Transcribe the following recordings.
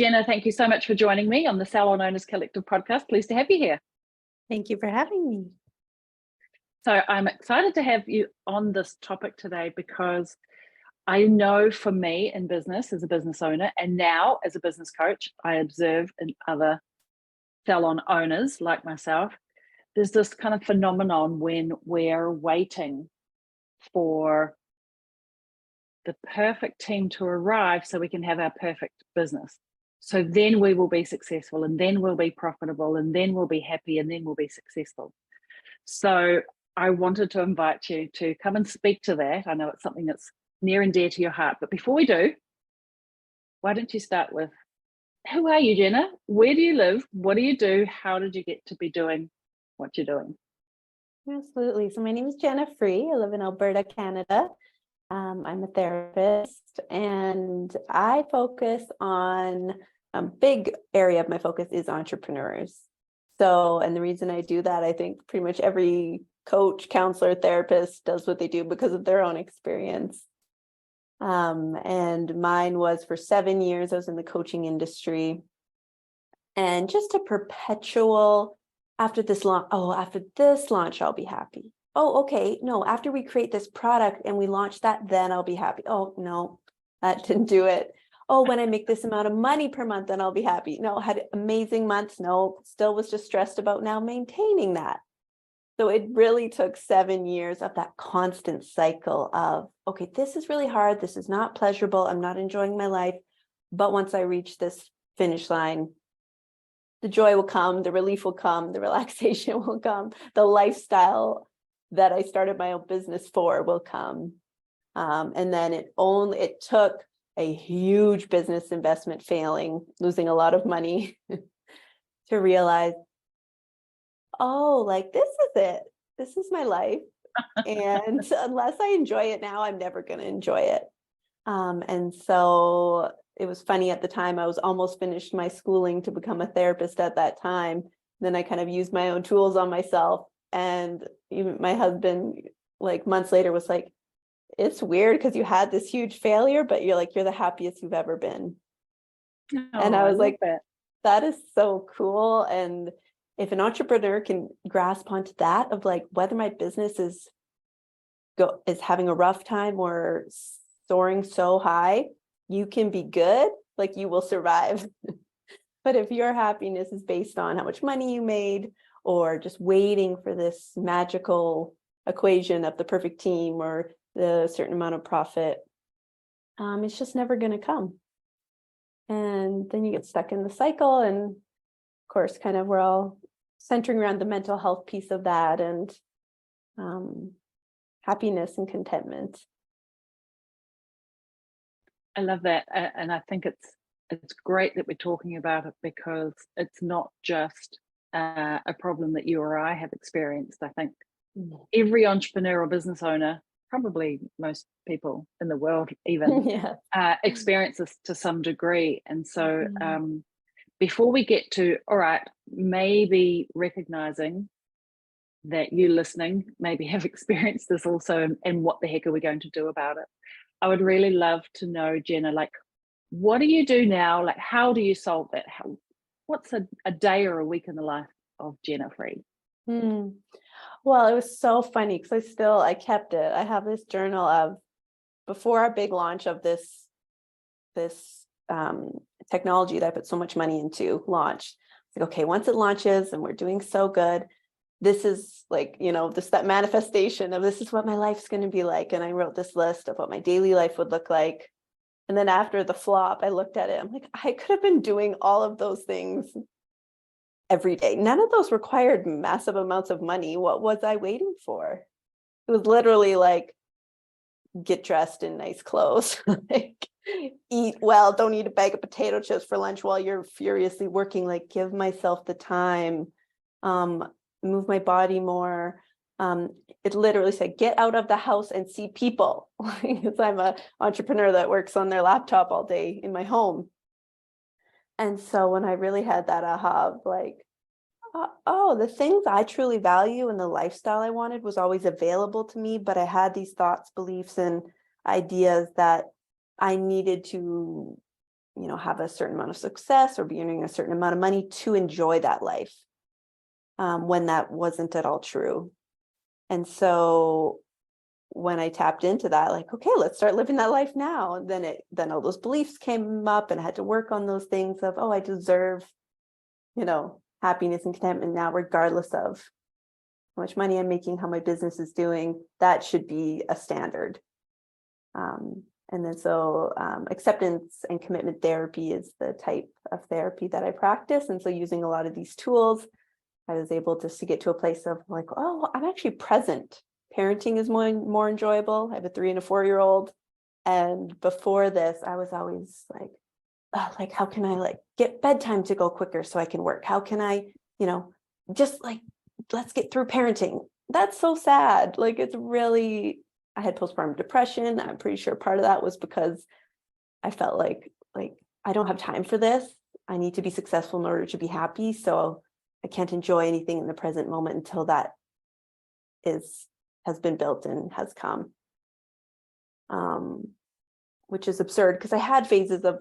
Jenna, thank you so much for joining me on the Salon Owners Collective podcast. Pleased to have you here. Thank you for having me. So I'm excited to have you on this topic today because I know for me in business as a business owner and now as a business coach, I observe in other salon owners like myself, there's this kind of phenomenon when we're waiting for the perfect team to arrive so we can have our perfect business. So then we will be successful, and then we'll be profitable, and then we'll be happy, and then we'll be successful. So I wanted to invite you to come and speak to that. I know it's something that's near and dear to your heart, but before we do, why don't you start with, who are you, Jenna? Where do you live? What do you do? How did you get to be doing what you're doing? Absolutely. So my name is Jenna Free. I live in Alberta, Canada. I'm a therapist, and I focus on a big area of my focus is entrepreneurs. So, and the reason I do that, I think pretty much every coach, counselor, therapist does what they do because of their own experience. And mine was for 7 years, I was in the coaching industry, and just a perpetual, after this launch, I'll be happy. Oh, okay. No, after we create this product and we launch that, then I'll be happy. Oh, no, that didn't do it. Oh, when I make this amount of money per month, then I'll be happy. No, had amazing months. No, still was just stressed about now maintaining that. So it really took 7 years of that constant cycle of, okay, this is really hard. This is not pleasurable. I'm not enjoying my life. But once I reach this finish line, the joy will come, the relief will come, the relaxation will come, the lifestyle that I started my own business for will come. And then it took a huge business investment failing, losing a lot of money to realize, oh, like this is it. This is my life. And unless I enjoy it now, I'm never going to enjoy it. And so it was funny at the time, I was almost finished my schooling to become a therapist at that time. Then I kind of used my own tools on myself. And even my husband, like months later, was like, it's weird because you had this huge failure, but you're the happiest you've ever been. Oh, and I was like, that. That is so cool. And if an entrepreneur can grasp onto that of like whether my business is having a rough time or soaring so high, you can be good, like you will survive. But if your happiness is based on how much money you made, or just waiting for this magical equation of the perfect team or the certain amount of profit, it's just never going to come. And then you get stuck in the cycle. And of course, kind of we're all centering around the mental health piece of that, and happiness and contentment. I love that. And I think it's great that we're talking about it because it's not just a problem that you or I have experienced. I think every entrepreneur or business owner, probably most people in the world even, experience this to some degree. And so before we get to, all right, maybe recognizing that you listening maybe have experienced this also, and what the heck are we going to do about it? I would really love to know, Jenna, like, what do you do now? Like, how do you solve that? What's a day or a week in the life of Jenna Free? Well, it was so funny because I kept it. I have this journal of before our big launch of this technology that I put so much money into launch. It's like, okay, once it launches and we're doing so good, this is like, that manifestation of this is what my life's going to be like. And I wrote this list of what my daily life would look like. And then after the flop, I looked at it. I'm like, I could have been doing all of those things every day. None of those required massive amounts of money. What was I waiting for? It was literally like, get dressed in nice clothes, like eat well, don't eat a bag of potato chips for lunch while you're furiously working, like give myself the time, move my body more. It literally said, get out of the house and see people. Because I'm an entrepreneur that works on their laptop all day in my home. And so when I really had that aha of like, oh, the things I truly value and the lifestyle I wanted was always available to me, but I had these thoughts, beliefs, and ideas that I needed to have a certain amount of success or be earning a certain amount of money to enjoy that life, when that wasn't at all true. And so when I tapped into that, like, okay, let's start living that life now. And then all those beliefs came up, and I had to work on those things of, oh, I deserve, happiness and contentment now, regardless of how much money I'm making, how my business is doing. That should be a standard. And then so acceptance and commitment therapy is the type of therapy that I practice. And so using a lot of these tools, I was able to get to a place of like, oh, I'm actually present. Parenting is more enjoyable. I have a 3 and a 4-year-old. And before this, I was always like, how can I get bedtime to go quicker so I can work? How can I, just let's get through parenting. That's so sad. It's really, I had postpartum depression. I'm pretty sure part of that was because I felt like I don't have time for this. I need to be successful in order to be happy. So I can't enjoy anything in the present moment until that has been built and has come. Which is absurd because I had phases of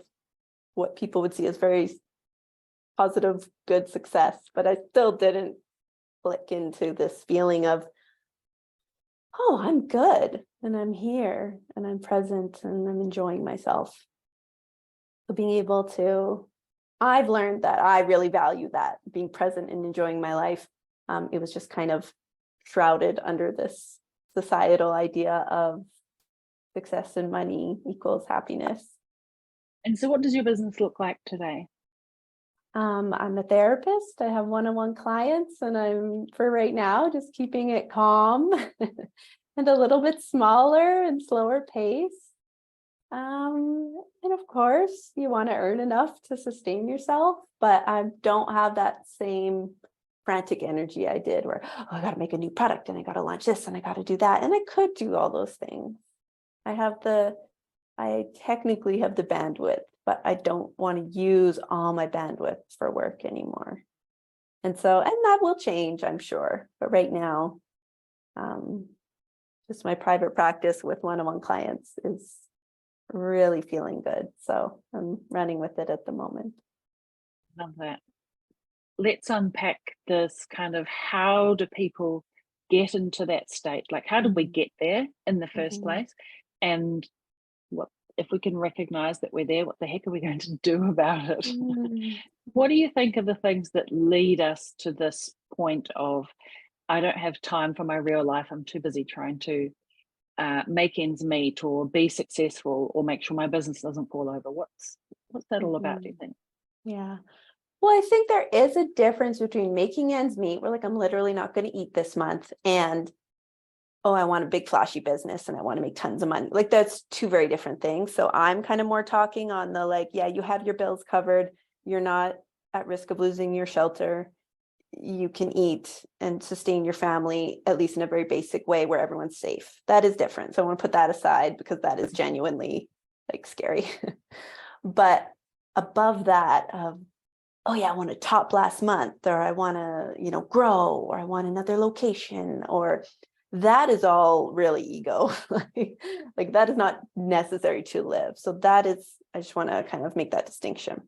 what people would see as very positive, good success, but I still didn't click into this feeling of, oh, I'm good and I'm here and I'm present and I'm enjoying myself. So being able to, I've learned that I really value that, being present and enjoying my life. It was just kind of shrouded under this societal idea of success and money equals happiness. And so what does your business look like today? I'm a therapist. I have one-on-one clients, and I'm, for right now, just keeping it calm and a little bit smaller and slower pace. And of course, you want to earn enough to sustain yourself, but I don't have that same frantic energy I did where, oh, I got to make a new product and I got to launch this and I got to do that. And I could do all those things. I technically have the bandwidth, but I don't want to use all my bandwidth for work anymore. And that will change, I'm sure. But right now, just my private practice with one-on-one clients is really feeling good. So I'm running with it at the moment. Love that. Let's unpack this kind of, how do people get into that state? Like, how did we get there in the first place? And what if we can recognize that we're there, what the heck are we going to do about it? What do you think are the things that lead us to this point of, I don't have time for my real life, I'm too busy trying to make ends meet or be successful or make sure my business doesn't fall over? What's that all about, do you think? Yeah. Well, I think there is a difference between making ends meet, where I'm literally not going to eat this month, and, oh, I want a big flashy business and I want to make tons of money. That's two very different things. So I'm kind of more talking on the yeah, you have your bills covered. You're not at risk of losing your shelter. You can eat and sustain your family, at least in a very basic way where everyone's safe. That is different. So I want to put that aside because that is genuinely scary. But above that, oh yeah, I want to top last month, or I want to, grow, or I want another location, or that is all really ego. That is not necessary to live. So I just want to kind of make that distinction.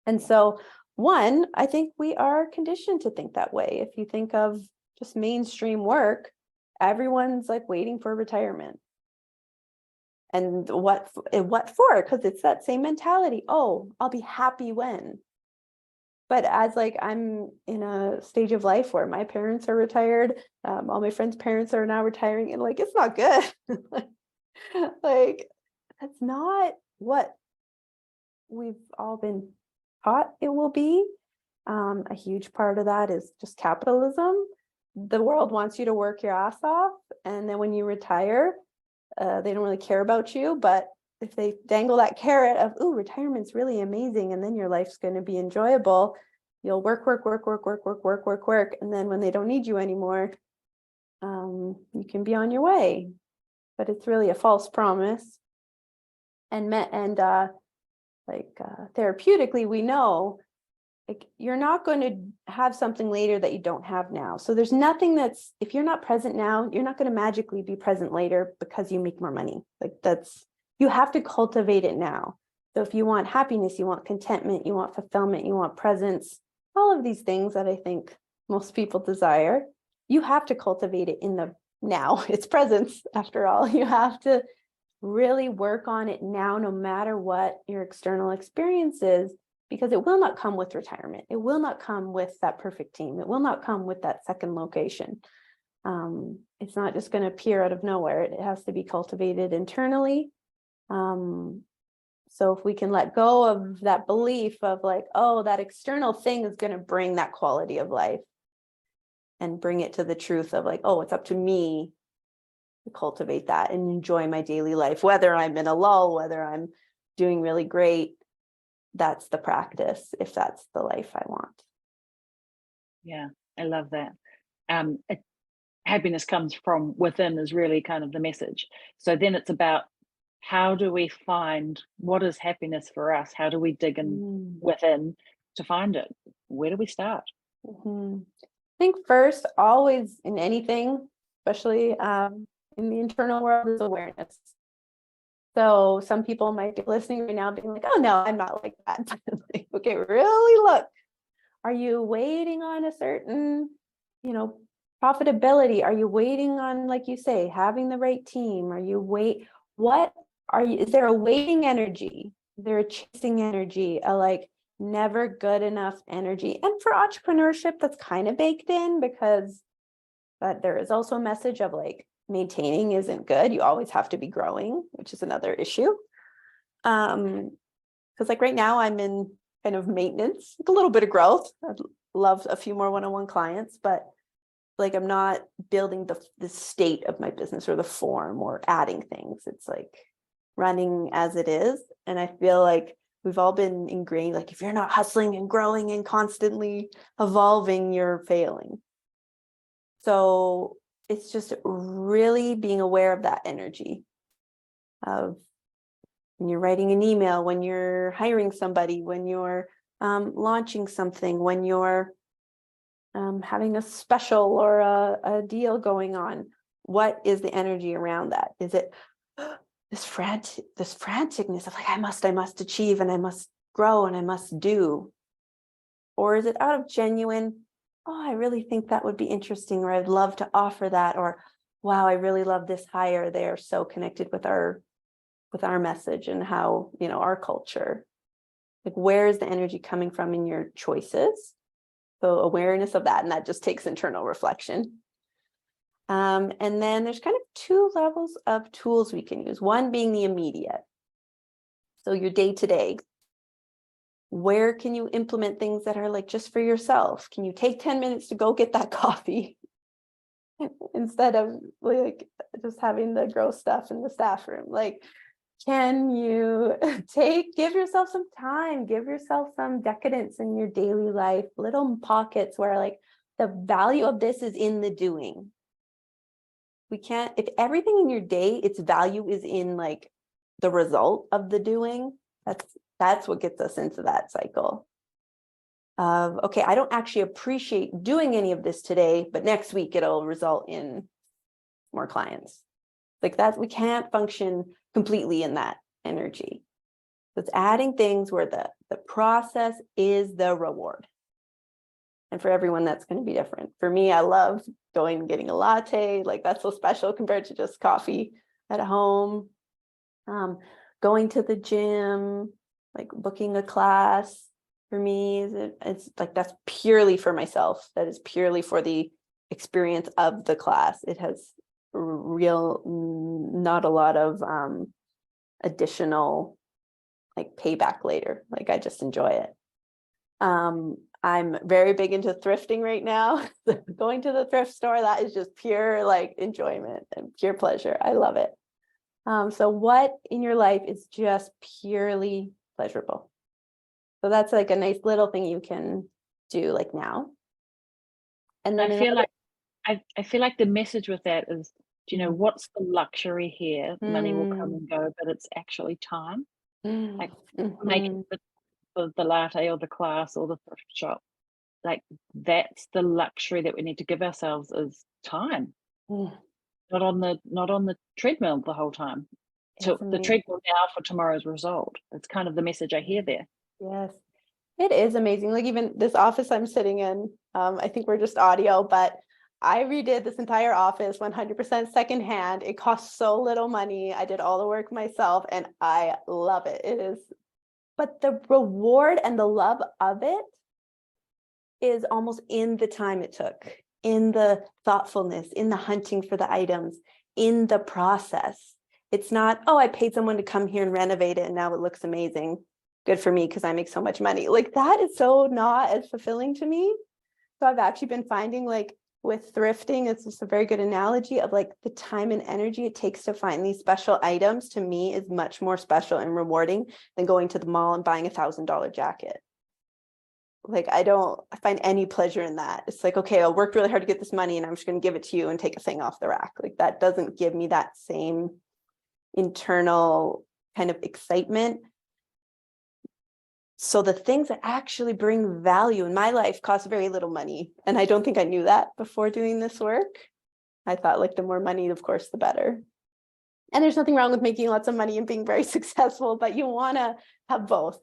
And so one, I think we are conditioned to think that way. If you think of just mainstream work, everyone's waiting for retirement. And what for? Because it's that same mentality. Oh, I'll be happy when. But as I'm in a stage of life where my parents are retired, all my friends' parents are now retiring, and it's not good. That's not what we've all been taught it will be. A huge part of that is just capitalism. The world wants you to work your ass off, and then when you retire, they don't really care about you. But if they dangle that carrot of, ooh, retirement's really amazing, and then your life's going to be enjoyable, you'll work. And then when they don't need you anymore, you can be on your way. But it's really a false promise. And therapeutically, we know you're not going to have something later that you don't have now. So there's nothing if you're not present now, you're not going to magically be present later because you make more money. You have to cultivate it now. So if you want happiness, you want contentment, you want fulfillment, you want presence, all of these things that I think most people desire, you have to cultivate it in the now. It's presence, after all. You have to really work on it now, no matter what your external experience is, because it will not come with retirement. It will not come with that perfect team. It will not come with that second location. It's not just going to appear out of nowhere. It has to be cultivated internally. So if we can let go of that belief of like, oh, that external thing is going to bring that quality of life, and bring it to the truth of like, oh, it's up to me to cultivate that and enjoy my daily life, whether I'm in a lull, whether I'm doing really great. That's the practice, if that's the life I want. Yeah, I love that. Happiness comes from within is really kind of the message. So then it's about, how do we find what is happiness for us? How do we dig in within to find it? Where do we start? I think first, always in anything, especially in the internal world, is awareness. So some people might be listening right now being like, oh no, I'm not like that. Like, okay, really look, are you waiting on a certain, profitability? Are you waiting on, like you say, having the right team? Is there a waiting energy? Is there a chasing energy? A like never good enough energy? And for entrepreneurship, that's kind of baked in, because there is also a message of like, maintaining isn't good. You always have to be growing, which is another issue. Because like right now I'm in kind of maintenance, with a little bit of growth. I'd love a few more one-on-one clients, but like I'm not building the state of my business or the form or adding things. It's like running as it is. And I feel like we've all been ingrained, like if you're not hustling and growing and constantly evolving, you're failing. So it's just really being aware of that energy of when you're writing an email, when you're hiring somebody, when you're launching something, when you're having a special or a deal going on. What is the energy around that? Is it this franticness of like, I must achieve, and I must grow, and I must do? Or is it out of genuine, oh, I really think that would be interesting, or I'd love to offer that, or wow, I really love this hire. They are so connected with our message and how, our culture. Like, where is the energy coming from in your choices? So awareness of that, and that just takes internal reflection. And then there's kind of two levels of tools we can use. One being the immediate. So your day-to-day. Where can you implement things that are like just for yourself? Can you take 10 minutes to go get that coffee instead of like just having the gross stuff in the staff room? Like, can you give yourself some time, give yourself some decadence in your daily life, little pockets where like the value of this is in the doing. If everything in your day, its value is in like the result of the doing, that's what gets us into that cycle of, okay, I don't actually appreciate doing any of this today, but next week it'll result in more clients. Like that, we can't function completely in that energy. So it's adding things where the process is the reward. And for everyone, that's going to be different. For me, I love going and getting a latte. Like that's so special compared to just coffee at home. Going to the gym, like booking a class for me, it's like that's purely for myself. That is purely for the experience of the class. It has not a lot of additional like payback later. Like I just enjoy it. I'm very big into thrifting right now. Going to the thrift store, that is just pure like enjoyment and pure pleasure. I love it. So what in your life is just purely pleasurable? So that's like a nice little thing you can do like now. And then I feel like the message with that is, what's the luxury here? Money will come and go, but it's actually time. Like making the latte or the class or the thrift shop. Like that's the luxury that we need to give ourselves, is time. Not on the treadmill the whole time. to It's the amazing. treadmill now for tomorrow's result. It's kind of the message I hear there. Yes, it is amazing. Like even this office I'm sitting in, I think we're just audio, but I redid this entire office 100% secondhand. It costs so little money. I did all the work myself and I love it. It is, but the reward and the love of it is almost in the time it took, in the thoughtfulness, in the hunting for the items, in the process. It's not, oh, I paid someone to come here and renovate it and now it looks amazing. Good for me because I make so much money. Like that is so not as fulfilling to me. So I've actually been finding like with thrifting, it's just a very good analogy of like the time and energy it takes to find these special items to me is much more special and rewarding than going to the mall and buying $1,000 jacket. Like I find any pleasure in that. It's like, okay, I worked really hard to get this money and I'm just going to give it to you and take a thing off the rack. Like that doesn't give me that same internal kind of excitement. So the things that actually bring value in my life cost very little money. And I don't think I knew that before doing this work. I thought like the more money, of course, the better. And there's nothing wrong with making lots of money and being very successful, but you want to have both.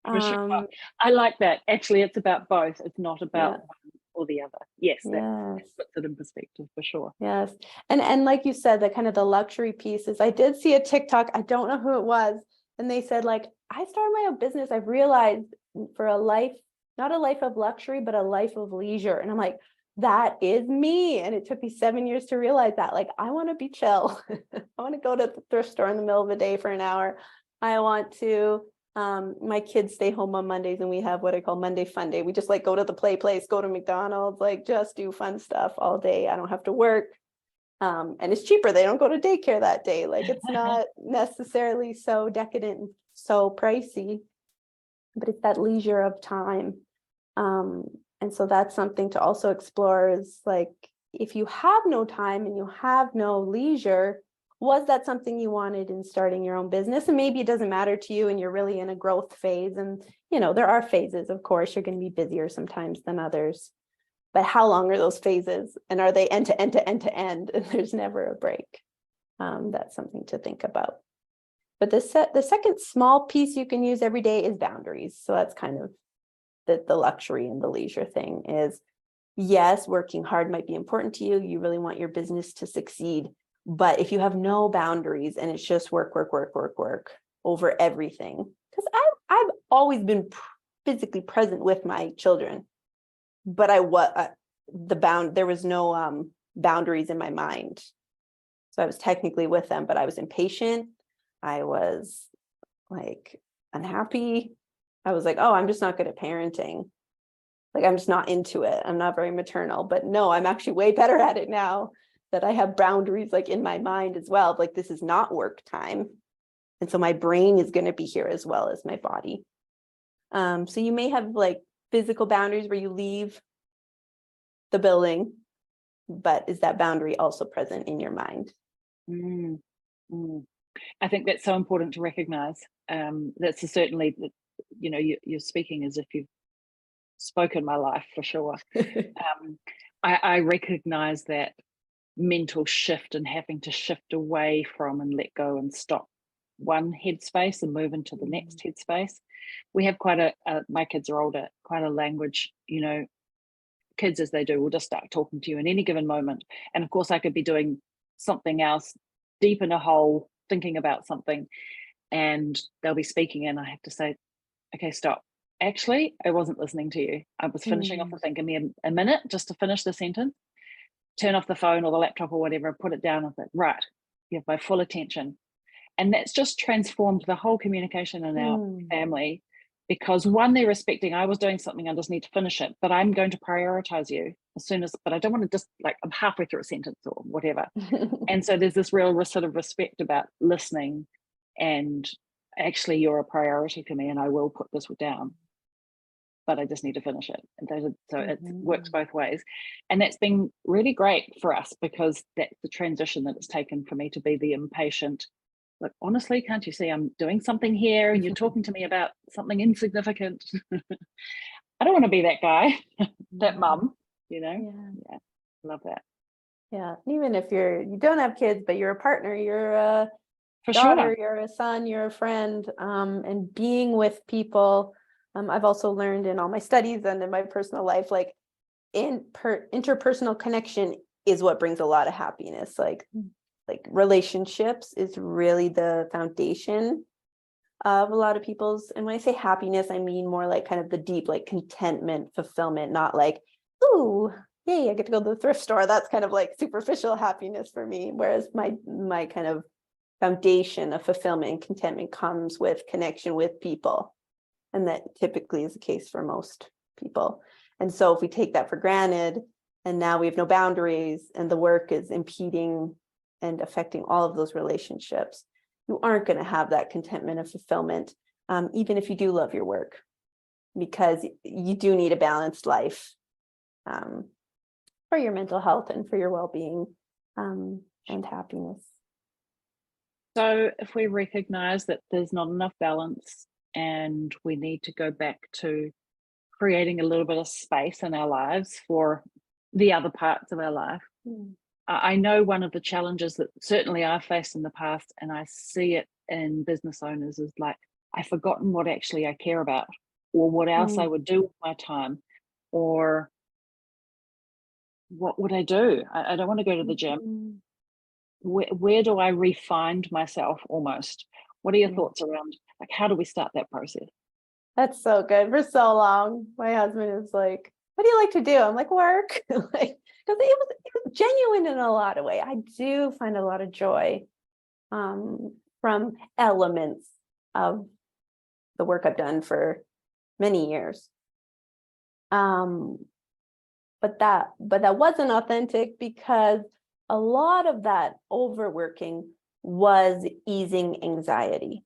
For sure. I like that. Actually, it's about both. It's not about one or the other. Yes, that puts it in perspective for sure. Yes. And like you said, that kind of the luxury pieces. I did see a TikTok, I don't know who it was, and they said, like, I started my own business. I've realized for a life, not a life of luxury, but a life of leisure. And I'm like, that is me. And it took me 7 years to realize that. Like, I want to be chill. I want to go to the thrift store in the middle of the day for an hour. I want to, my kids stay home on Mondays and we have what I call Monday Fun Day. We just like go to the play place, go to McDonald's, like just do fun stuff all day. I don't have to work. And it's cheaper. They don't go to daycare that day. Like it's not necessarily so decadent and so pricey, but it's that leisure of time. And so that's something to also explore is like, if you have no time and you have no leisure, was that something you wanted in starting your own business? And maybe it doesn't matter to you and you're really in a growth phase. And, you know, there are phases, of course, you're going to be busier sometimes than others. But how long are those phases? And are they end to end to end to end? And there's never a break. That's something to think about. But the second small piece you can use every day is boundaries. So that's kind of the luxury and the leisure thing is, yes, working hard might be important to you. You really want your business to succeed. But if you have no boundaries and it's just work over everything, because I've always been physically present with my children, but there was no boundaries in my mind. So I was technically with them, but I was impatient. I was like unhappy. I was like, oh, I'm just not good at parenting. Like, I'm just not into it. I'm not very maternal, but no, I'm actually way better at it now that I have boundaries like in my mind as well. Like this is not work time. And so my brain is going to be here as well as my body. So you may have like physical boundaries where you leave the building, but is that boundary also present in your mind? I think that's so important to recognize. That's certainly, you know, you're speaking as if you've spoken my life for sure. I recognize that mental shift and having to shift away from and let go and stop one headspace and move into the next headspace. We have quite my kids are older, quite a language, you know, kids as they do will just start talking to you in any given moment. And of course I could be doing something else deep in a hole, thinking about something, and they'll be speaking and I have to say, okay, stop. Actually, I wasn't listening to you. I was finishing off the thing. Give me a minute just to finish the sentence. Turn off the phone or the laptop or whatever, put it down and think, right, you have my full attention. And that's just transformed the whole communication in our family because one, they're respecting, I was doing something, I just need to finish it, but I'm going to prioritize you as soon as, but I don't want to just like, I'm halfway through a sentence or whatever. And so there's this real sort of respect about listening and actually you're a priority for me and I will put this down, but I just need to finish it. And so it works both ways. And that's been really great for us because that's the transition that it's taken for me to be the impatient. Like, honestly, can't you see I'm doing something here and you're talking to me about something insignificant? I don't want to be that guy, that mum, you know? Yeah, love that. Yeah, even if you don't have kids, but you're a partner, you're For daughter, sure. you're a son, you're a friend, and being with people. I've also learned in all my studies and in my personal life, like interpersonal connection is what brings a lot of happiness. Like relationships is really the foundation of a lot of people's. And when I say happiness, I mean more like kind of the deep, like contentment, fulfillment, not like, ooh, yay, I get to go to the thrift store. That's kind of like superficial happiness for me. Whereas my kind of foundation of fulfillment and contentment comes with connection with people. And that typically is the case for most people. And so if we take that for granted, and now we have no boundaries and the work is impeding and affecting all of those relationships, you aren't going to have that contentment and fulfillment, even if you do love your work, because you do need a balanced life for your mental health and for your well-being and happiness. So if we recognize that there's not enough balance and we need to go back to creating a little bit of space in our lives for the other parts of our life. I know one of the challenges that certainly I've faced in the past, and I see it in business owners, is like, I've forgotten what actually I care about, or what else I would do with my time, or what would I do? I don't want to go to the gym. Where do I re-find myself almost? What are your thoughts around, like, how do we start that process? That's so good. For so long, my husband is like, what do you like to do? I'm like, work. Like, because it was genuine in a lot of ways. I do find a lot of joy from elements of the work I've done for many years. But that wasn't authentic, because a lot of that overworking was easing anxiety.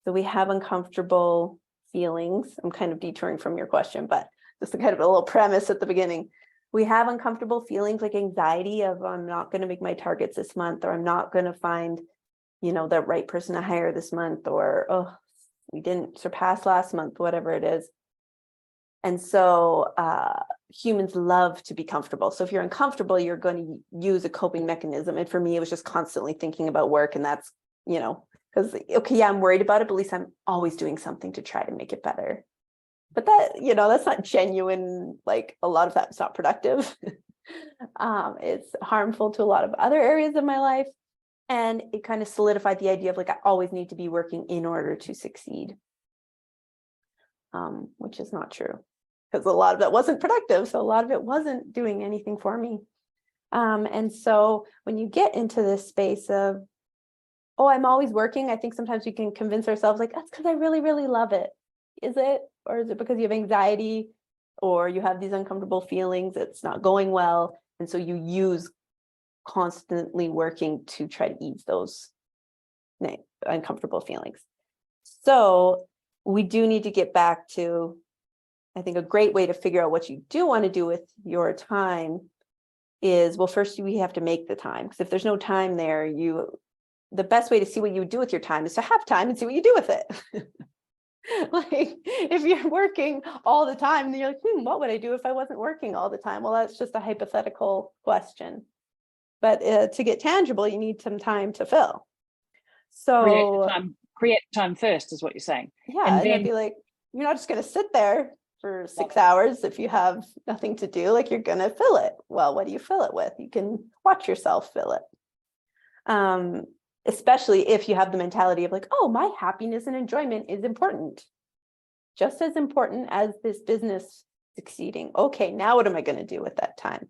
So we have uncomfortable feelings. I'm kind of detouring from your question, but just kind of a little premise at the beginning. We have uncomfortable feelings like anxiety of, I'm not going to make my targets this month, or I'm not going to find, the right person to hire this month, or, oh, we didn't surpass last month, whatever it is. And so humans love to be comfortable. So if you're uncomfortable, you're going to use a coping mechanism. And for me, it was just constantly thinking about work. And that's, because, okay, yeah, I'm worried about it, but at least I'm always doing something to try to make it better. But that, that's not genuine. Like, a lot of that's not productive. It's harmful to a lot of other areas of my life. And it kind of solidified the idea of like, I always need to be working in order to succeed, which is not true, because a lot of that wasn't productive. So a lot of it wasn't doing anything for me. And so when you get into this space of, oh, I'm always working, I think sometimes we can convince ourselves like, that's because I really, really love it. Is it? Or is it because you have anxiety, or you have these uncomfortable feelings, it's not going well? And so you use constantly working to try to ease those uncomfortable feelings. So we do need to get back to, I think a great way to figure out what you do want to do with your time is, well, first we have to make the time. Because if there's no time there, the best way to see what you would do with your time is to have time and see what you do with it. Like, if you're working all the time, then you're like, what would I do if I wasn't working all the time? Well, that's just a hypothetical question. But to get tangible, you need some time to fill. So create time first is what you're saying. Yeah, and and then it'd be like, you're not just going to sit there for 6 hours if you have nothing to do. Like, you're going to fill it. Well, what do you fill it with? You can watch yourself fill it. Especially if you have the mentality of like, oh, my happiness and enjoyment is important, just as important as this business succeeding. Okay, now what am I going to do with that time?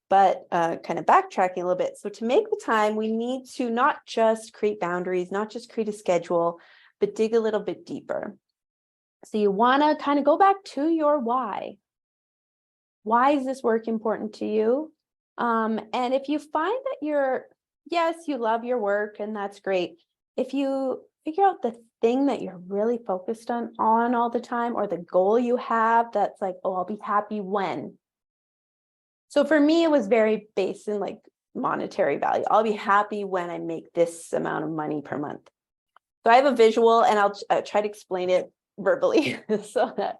But kind of backtracking a little bit. So to make the time, we need to not just create boundaries, not just create a schedule, but dig a little bit deeper. So you want to kind of go back to your why. Why is this work important to you? And if you find that yes, you love your work and that's great. If you figure out the thing that you're really focused on all the time, or the goal you have that's like, oh, I'll be happy when. So for me, it was very based in like monetary value. I'll be happy when I make this amount of money per month. So I have a visual, and I'll try to explain it verbally so that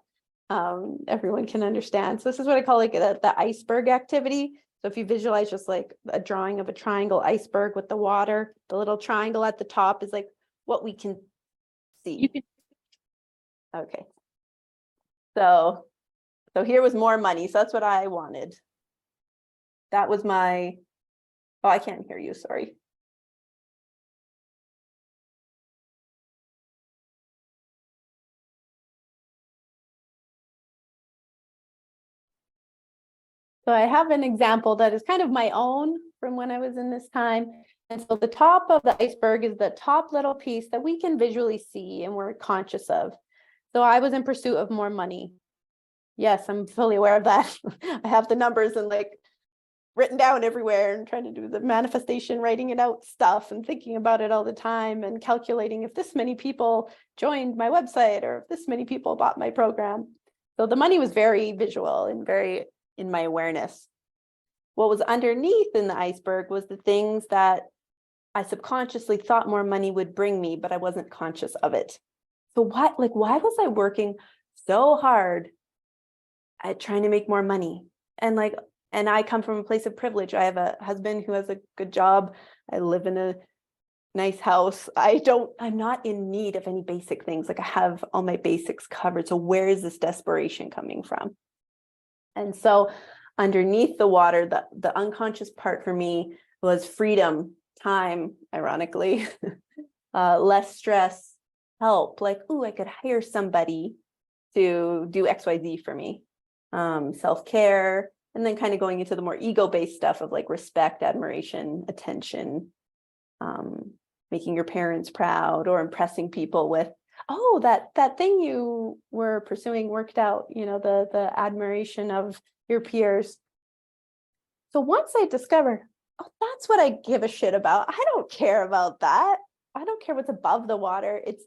everyone can understand. So this is what I call like the iceberg activity. So if you visualize just like a drawing of a triangle iceberg with the water, the little triangle at the top is like what we can see. Okay. So here was more money. So that's what I wanted. That was my, oh, I can't hear you, sorry. So I have an example that is kind of my own from when I was in this time. And so the top of the iceberg is the top little piece that we can visually see and we're conscious of. So I was in pursuit of more money. Yes, I'm fully aware of that. I have the numbers and like written down everywhere and trying to do the manifestation, writing it out stuff and thinking about it all the time and calculating if this many people joined my website or if this many people bought my program. So the money was very visual and very in my awareness. What was underneath in the iceberg was the things that I subconsciously thought more money would bring me, but I wasn't conscious of it. So why was I working so hard at trying to make more money? And I come from a place of privilege. I have a husband who has a good job. I live in a nice house. I'm not in need of any basic things. Like I have all my basics covered. So where is this desperation coming from? And so underneath the water, the unconscious part for me was freedom, time, ironically, less stress, help. Like, ooh, I could hire somebody to do XYZ for me. Self-care, and then kind of going into the more ego-based stuff of like respect, admiration, attention, making your parents proud or impressing people with, oh, that thing you were pursuing worked out, the admiration of your peers. So once I discovered, oh, that's what I give a shit about. I don't care about that. I don't care what's above the water. It's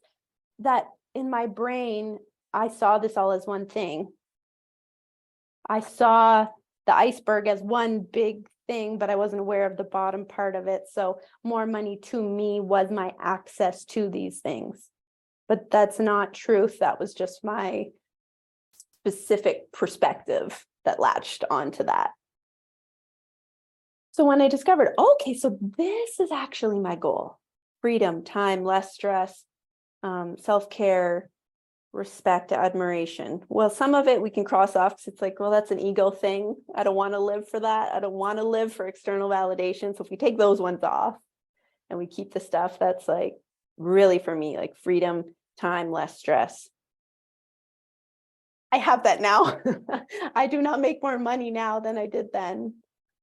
that in my brain, I saw this all as one thing. I saw the iceberg as one big thing, but I wasn't aware of the bottom part of it. So more money to me was my access to these things. But that's not truth. That was just my specific perspective that latched onto that. So when I discovered, okay, so this is actually my goal: freedom, time, less stress, self-care, respect, admiration. Well, some of it we can cross off because it's like, well, that's an ego thing. I don't want to live for that. I don't want to live for external validation. So if we take those ones off and we keep the stuff that's like really for me, like freedom, time, less stress. I have that now. I do not make more money now than I did then.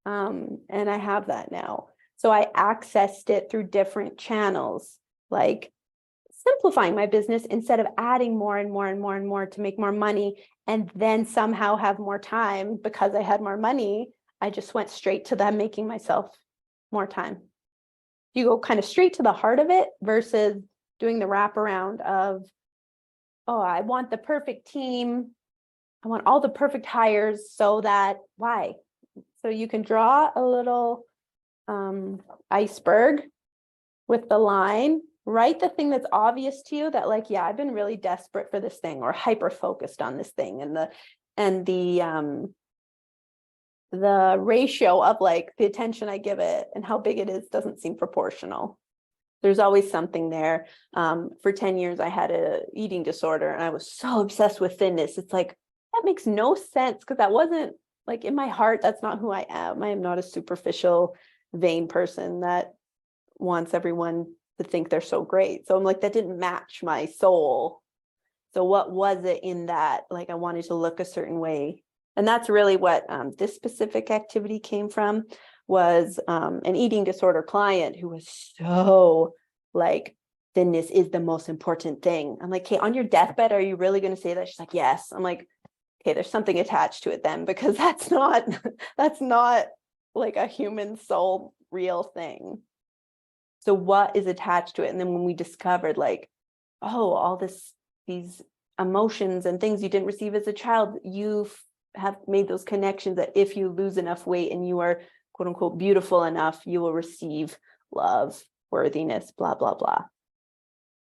And I have that now. So I accessed it through different channels, like simplifying my business instead of adding more and more and more and more to make more money and then somehow have more time because I had more money. I just went straight to them making myself more time. You go kind of straight to the heart of it versus doing the wraparound of, oh, I want the perfect team. I want all the perfect hires so that why? So you can draw a little iceberg with the line, write the thing that's obvious to you that like, yeah, I've been really desperate for this thing or hyper focused on this thing. And the ratio of like the attention I give it and how big it is doesn't seem proportional. There's always something there. For 10 years, I had an eating disorder and I was so obsessed with thinness. It's like, that makes no sense because that wasn't like in my heart, that's not who I am. I am not a superficial, vain person that wants everyone to think they're so great. So I'm like, that didn't match my soul. So what was it in that? Like I wanted to look a certain way. And that's really what this specific activity came from, was an eating disorder client who was so like, thinness is the most important thing. I'm like, okay, on your deathbed, are you really going to say that? She's like, yes. I'm like, okay, there's something attached to it then, because that's not like a human soul real thing. So what is attached to it? And then when we discovered like, oh, all these emotions and things you didn't receive as a child, you have made those connections that if you lose enough weight and you are quote unquote beautiful enough, you will receive love, worthiness, blah, blah, blah.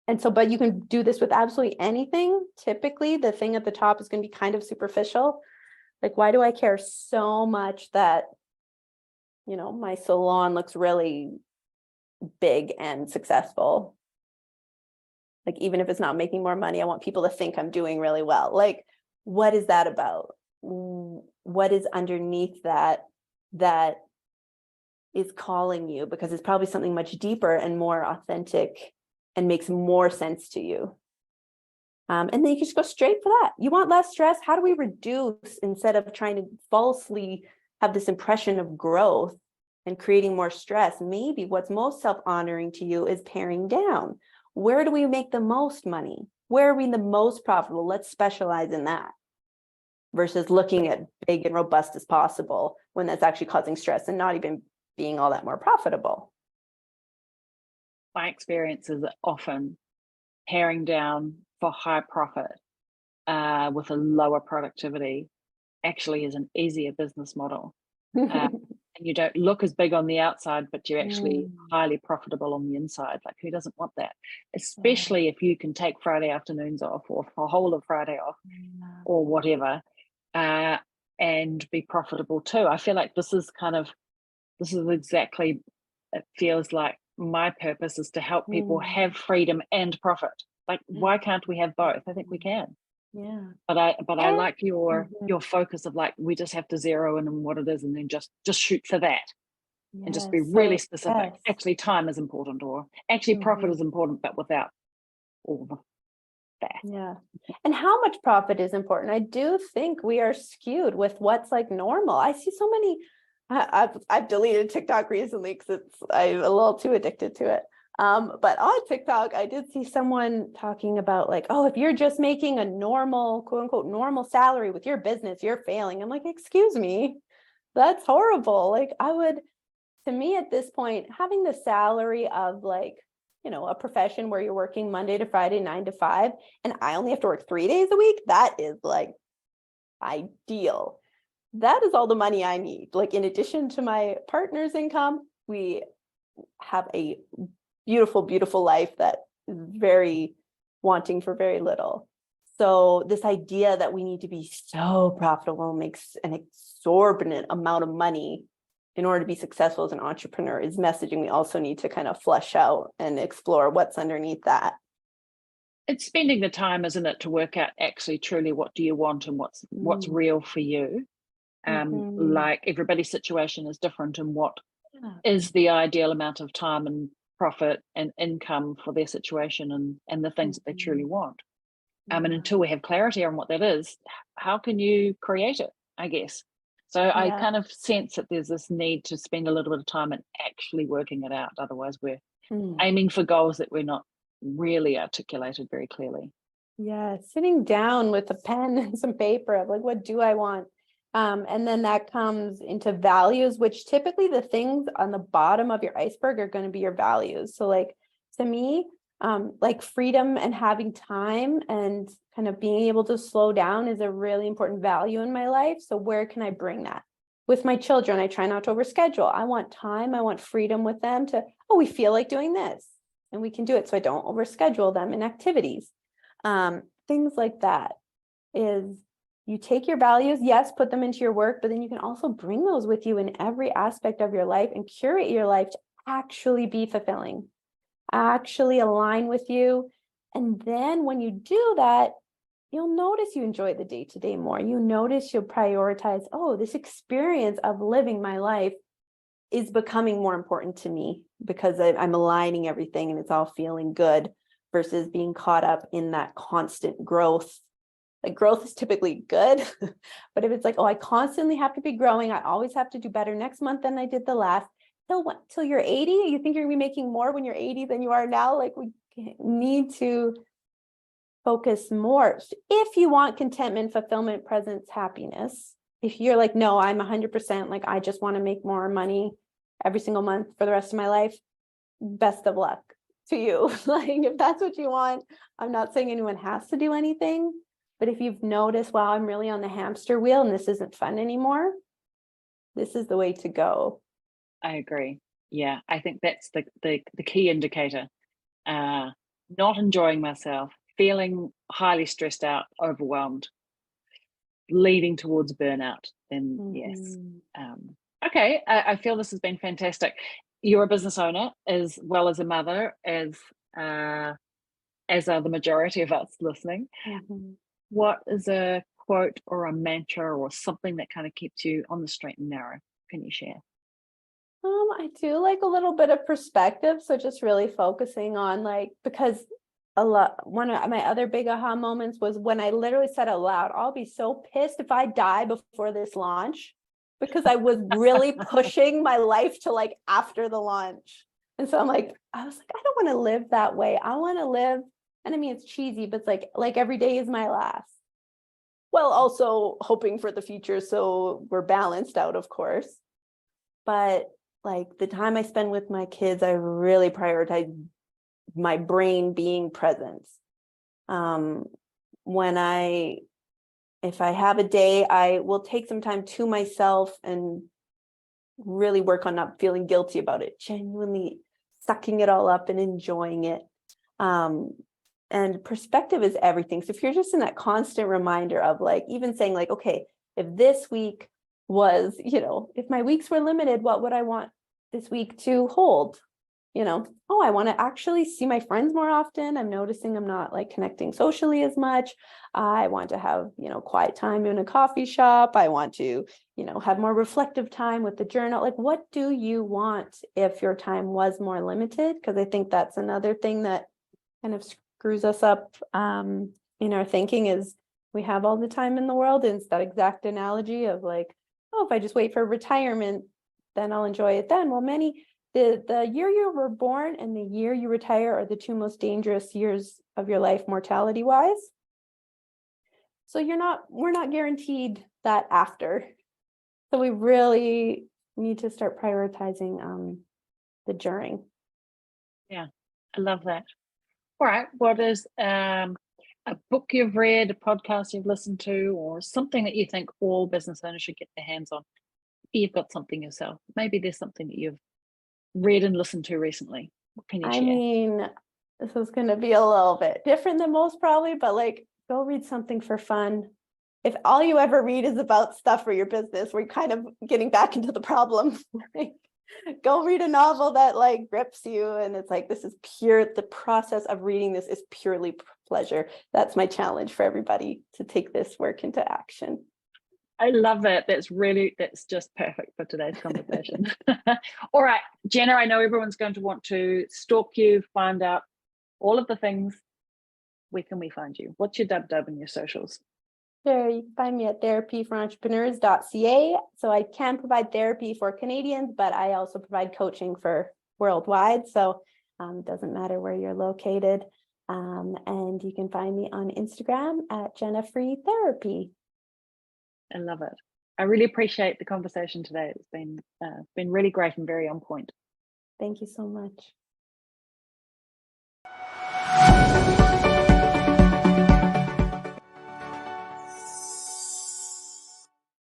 And so, but you can do this with absolutely anything. Typically, the thing at the top is going to be kind of superficial. Like, why do I care so much that my salon looks really big and successful. Like, even if it's not making more money, I want people to think I'm doing really well. Like, what is that about? What is underneath that is calling you? Because it's probably something much deeper and more authentic and makes more sense to you. And then you can just go straight for that. You want less stress? How do we reduce, instead of trying to falsely have this impression of growth and creating more stress? Maybe what's most self-honoring to you is paring down. Where do we make the most money? Where are we the most profitable? Let's specialize in that, versus looking at big and robust as possible when that's actually causing stress and not even being all that more profitable. My experience is often paring down for high profit with a lower productivity actually is an easier business model. And you don't look as big on the outside, but you're actually highly profitable on the inside. Like, who doesn't want that? Especially if you can take Friday afternoons off, or a whole of Friday off, or whatever, and be profitable too. I feel like this is exactly, it feels like my purpose is to help people have freedom and profit. Like, why can't we have both? I think we can. Yeah. But I like your focus of, like, we just have to zero in on what it is, and then just shoot for that, and just be really specific. Actually, time is important, or actually profit is important, but without all of that. Yeah. And how much profit is important? I do think we are skewed with what's like normal. I see so many. I've deleted TikTok recently because I'm a little too addicted to it. But on TikTok, I did see someone talking about, like, oh, if you're just making a normal, quote unquote, normal salary with your business, you're failing. I'm like, excuse me, that's horrible. Like, to me at this point, having the salary of, like, a profession where you're working Monday to Friday, 9 to 5, and I only have to work 3 days a week, that is like ideal. That is all the money I need. Like, in addition to my partner's income, we have a beautiful, beautiful life that is very wanting for very little. So this idea that we need to be so profitable makes an exorbitant amount of money in order to be successful as an entrepreneur is messaging we also need to kind of flesh out and explore what's underneath that. It's spending the time, isn't it, to work out actually truly what do you want and what's real for you. Like, everybody's situation is different, and what is the ideal amount of time and profit and income for their situation and the things that they truly want. And until we have clarity on what that is, how can you create it, I guess? So I kind of sense that there's this need to spend a little bit of time in actually working it out. Otherwise, we're aiming for goals that we're not really articulated very clearly. Yeah, sitting down with a pen and some paper of, like, what do I want? And then that comes into values, which typically the things on the bottom of your iceberg are going to be your values. So, like, to me, like, freedom and having time and kind of being able to slow down is a really important value in my life. So where can I bring that? With my children, I try not to overschedule. I want time. I want freedom with them to, oh, we feel like doing this, and we can do it. So I don't overschedule them in activities. Things like that is, you take your values, yes, put them into your work, but then you can also bring those with you in every aspect of your life and curate your life to actually be fulfilling, actually align with you. And then when you do that, you'll notice you enjoy the day-to-day more. You notice you'll prioritize, oh, this experience of living my life is becoming more important to me because I'm aligning everything and it's all feeling good, versus being caught up in that constant growth. Like, growth is typically good, but if it's like, oh, I constantly have to be growing, I always have to do better next month than I did the last, till you're 80, you think you're gonna be making more when you're 80 than you are now. Like, we need to focus more. If you want contentment, fulfillment, presence, happiness, if you're like, no, I'm 100%, like, I just want to make more money every single month for the rest of my life, best of luck to you. Like, if that's what you want, I'm not saying anyone has to do anything, but if you've noticed, wow, I'm really on the hamster wheel and this isn't fun anymore, this is the way to go. I agree. Yeah, I think that's the key indicator. Not enjoying myself, feeling highly stressed out, overwhelmed, leading towards burnout, then yes, Okay, I feel this has been fantastic. You're a business owner as well as a mother, uh, as are the majority of us listening. Mhm. What is a quote or a mantra or something that kind of keeps you on the straight and narrow? Can you share? I do like a little bit of perspective. So just really focusing on like, because one of my other big aha moments was when I literally said out loud, I'll be so pissed if I die before this launch, because I was really pushing my life to like after the launch. And so I was like, I don't want to live that way. I want to live, and I mean, it's cheesy, but it's like every day is my last. Well, also hoping for the future. So we're balanced out, of course. But like the time I spend with my kids, I really prioritize my brain being present. Um, if I have a day, I will take some time to myself and really work on not feeling guilty about it, genuinely sucking it all up and enjoying it. And perspective is everything. So if you're just in that constant reminder of like, even saying like, okay, if this week was, if my weeks were limited, what would I want this week to hold? Oh, I want to actually see my friends more often. I'm noticing I'm not like connecting socially as much. I want to have, quiet time in a coffee shop. I want to, have more reflective time with the journal. Like, what do you want if your time was more limited? Because I think that's another thing that kind of screws us up in our thinking is we have all the time in the world. And it's that exact analogy of like, oh, if I just wait for retirement, then I'll enjoy it then. Well, the year you were born and the year you retire are the two most dangerous years of your life mortality wise. So we're not guaranteed that after. So we really need to start prioritizing the during. Yeah, I love that. All right, what is a book you've read, a podcast you've listened to, or something that you think all business owners should get their hands on? You've got something yourself. Maybe there's something that you've read and listened to recently. What can you I share? mean, this is going to be a little bit different than most probably, but like go read something for fun. If all you ever read is about stuff for your business, we're kind of getting back into the problem. Go read a novel that like grips you. And it's like, the process of reading this is purely pleasure. That's my challenge for everybody, to take this work into action. I love that. That's just perfect for today's conversation. All right, Jenna, I know everyone's going to want to stalk you, find out all of the things. Where can we find you? What's your dub and your socials? Sure, you can find me at therapyforentrepreneurs.ca. So I can provide therapy for Canadians, but I also provide coaching for worldwide. So it doesn't matter where you're located. And you can find me on Instagram at Jenna Free Therapy. I love it. I really appreciate the conversation today. It's been really great and very on point. Thank you so much.